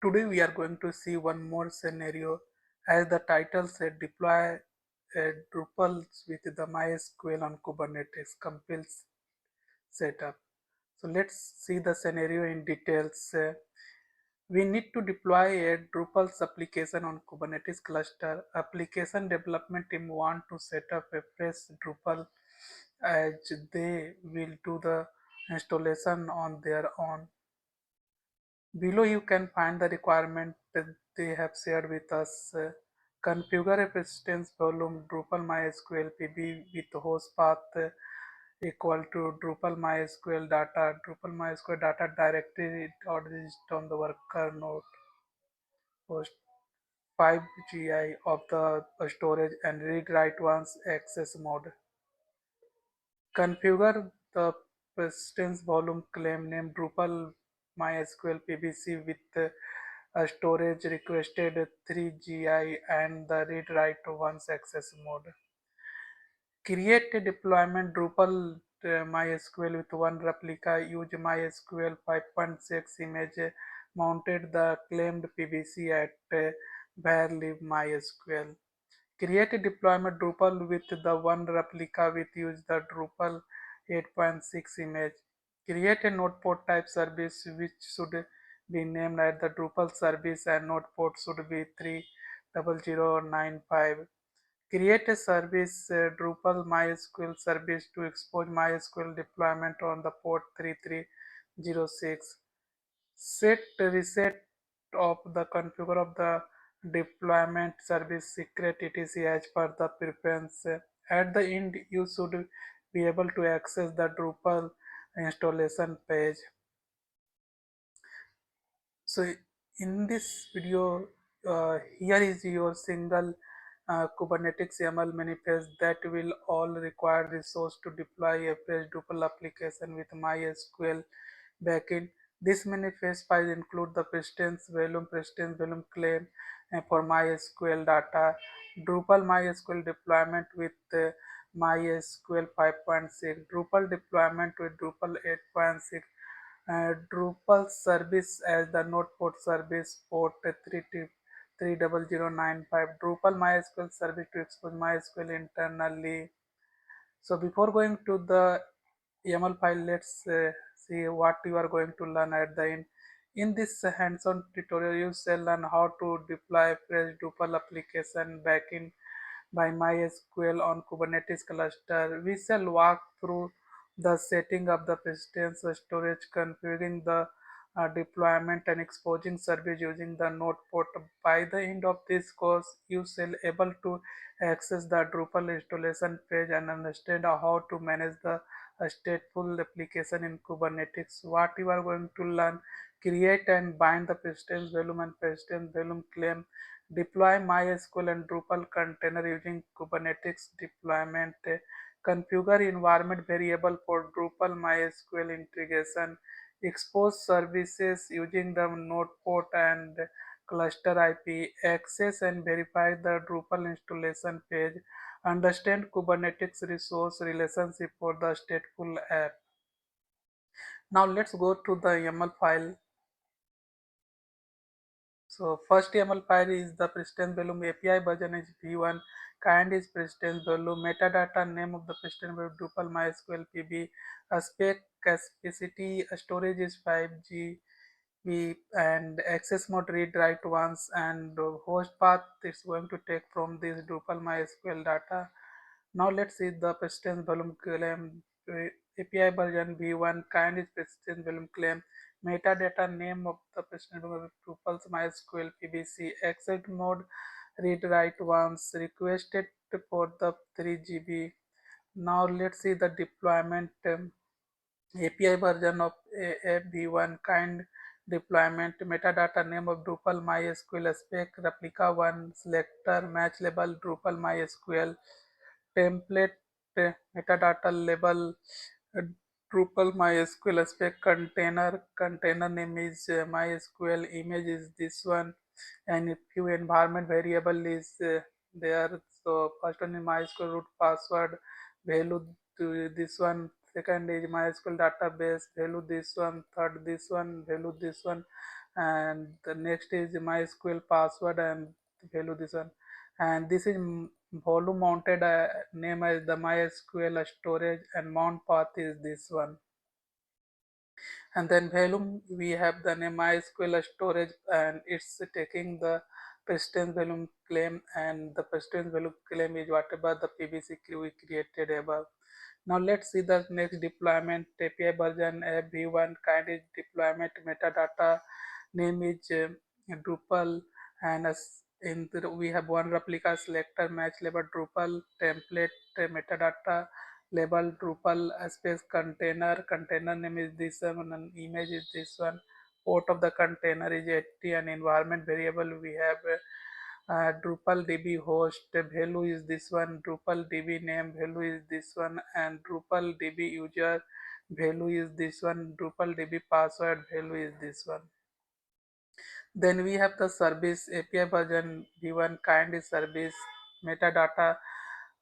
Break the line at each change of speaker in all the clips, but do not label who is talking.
Today we are going to see one more scenario. As the title said, deploy Drupal with the MySQL on Kubernetes compiles setup. So let's see the scenario in details. We need to deploy a Drupal's application on Kubernetes cluster. Application development team want to set up a fresh Drupal as they will do the installation on their own. Below you can find the requirement that they have shared with us. Configure a persistence volume Drupal MySQL PB with host path equal to Drupal MySQL data. Drupal MySQL data directory or register on the worker node host 5 GI of the storage and read write once access mode. Configure the persistence volume claim name Drupal MySQL PBC with a storage requested 3 GI and the read write once access mode. Create a deployment Drupal MySQL with one replica. Use MySQL 5.6 image mounted the claimed PBC at where live MySQL. Create a deployment Drupal with the one replica with use the Drupal 8.6 image. Create a node port type service which should be named as the Drupal service and node port should be 30095. Create a service Drupal MySQL service to expose MySQL deployment on the port 3306. Set reset of the configure of the deployment service secret etc as per the preference. At the end, you should be able to access the Drupal installation page. So in this video, here is your single Kubernetes YAML manifest that will all require resource to deploy a fresh Drupal application with MySQL backend. This manifest file include the precedence volume claim for MySQL data, Drupal MySQL deployment with MySQL 5.6, Drupal deployment with Drupal 8.6, Drupal service as the node port service port 30095, Drupal MySQL service to expose MySQL internally. So before going to the YAML file, let's see what you are going to learn at the end. In this hands-on tutorial, you shall learn how to deploy fresh Drupal application backend by MySQL on Kubernetes cluster. We shall walk through the setting of the persistence storage, configuring the deployment and exposing service using the node port. By the end of this course, you shall able to access the Drupal installation page and understand how to manage the stateful application in Kubernetes. What you are going to learn: create and bind the persistence volume and persistence volume claim, deploy MySQL and Drupal container using Kubernetes deployment, configure environment variable for Drupal MySQL integration, expose services using the node port and cluster IP, access and verify the Drupal installation page, understand Kubernetes resource relationship for the stateful app. Now let's go to the YAML file. So first YAML file is the precedence volume, API version is v1, kind is precedence volume, metadata name of the precedence volume Drupal MySQL PB, spec capacity storage is 5 GB and access mode read write once, and host path is going to take from this Drupal MySQL data. Now let's see the precedence volume claim. API version v1, kind is precedence volume claim, metadata name of the precedence volume Drupal's MySQL PBC, exit mode read write once, requested for the 3 GB. Now let's see the deployment. API version of v1, kind deployment, metadata name of Drupal MySQL spec replica 1, selector match label Drupal MySQL, template metadata label Drupal MySQL spec container name is MySQL, image is this one, and if few environment variable is there. So first one is MySQL root password value to this one, second is MySQL database value this one, third this one value this one, and the next is MySQL password and value this one, and this is volume mounted name as the MySQL storage, and mount path is this one. And then volume we have the name MySQL storage, and it's taking the precedence volume claim, and the precedence volume claim is whatever the PVC we created above. Now let's see the next deployment. API version v1, kind is deployment, metadata name is Drupal, and as in the, we have one replica selector match label Drupal template metadata label Drupal space container name is this one, and image is this one, port of the container is 80, and environment variable we have Drupal DB host value is this one, Drupal DB name value is this one, and Drupal DB user value is this one, Drupal DB password value is this one. Then we have the service API version v1, kind is service, metadata,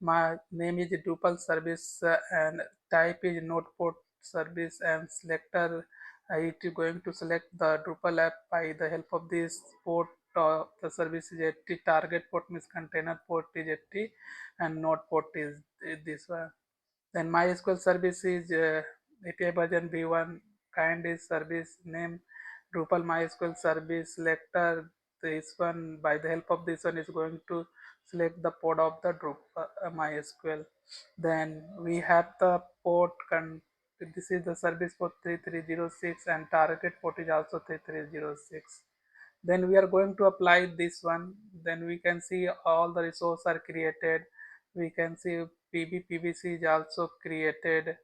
my name is Drupal service, and type is node port service, and selector it is going to select the Drupal app by the help of this port. The service is 80, target port means container port is 80, and node port is this one. Then MySQL service is API version v1, kind is service name, Drupal MySQL service selector. This one, by the help of this one, is going to select the port of the Drupal MySQL. Then we have the port. This is the service port 3306, and target port is also 3306. Then we are going to apply this one. Then we can see all the resources are created. We can see PVC is also created.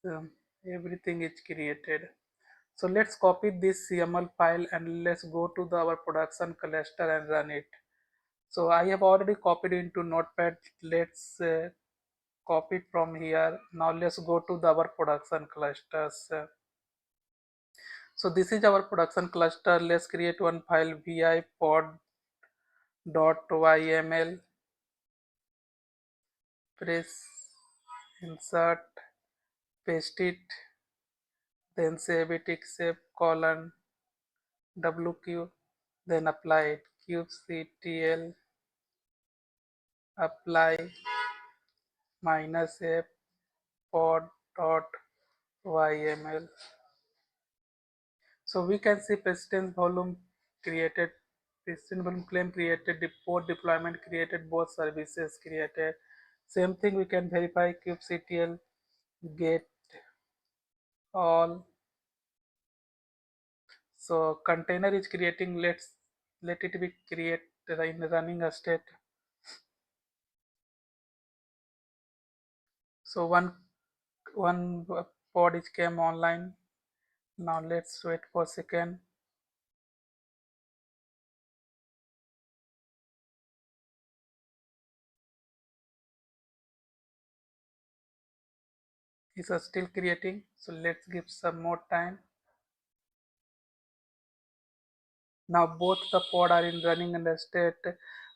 um, Everything is created. So let's copy this YAML file and let's go to our production cluster and run it. So I have already copied into Notepad. Let's copy it from here. Now let's go to our production clusters. So this is our production cluster. Let's create one file vi pod.yml, press insert, paste it, then save it, except colon wq, then apply it, kubectl apply -f pod.yml. So we can see precedence volume created, precedence volume claim created, port deployment created, both services created. Same thing we can verify kubectl get all. So container is creating. Let it be create in running a state. So one pod is came online. Now let's wait for a second. It's still creating. So let's give some more time. Now both the pod are in running in the state,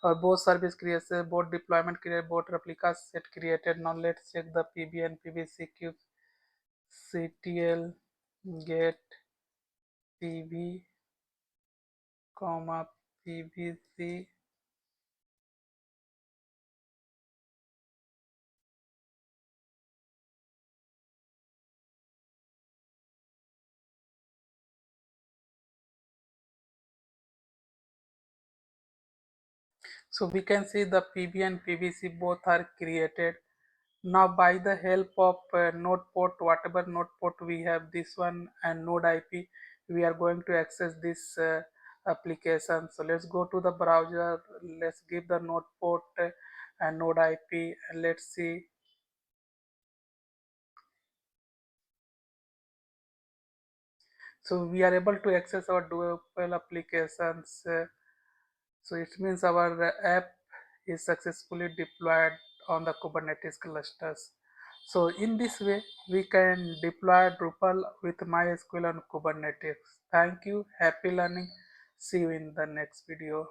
or both service created, both deployment created, both replicas set created. Now let's check the PB and PVC kubectl get PV, PVC. So we can see the PB and PVC both are created. Now by the help of node port, whatever node port we have, this one and node IP, we are going to access this application. So let's go to the browser, let's give the node port and node IP, and let's see. So we are able to access our Drupal applications. So it means our app is successfully deployed on the Kubernetes clusters. So in this way, we can deploy Drupal with MySQL and Kubernetes. Thank you. Happy learning. See you in the next video.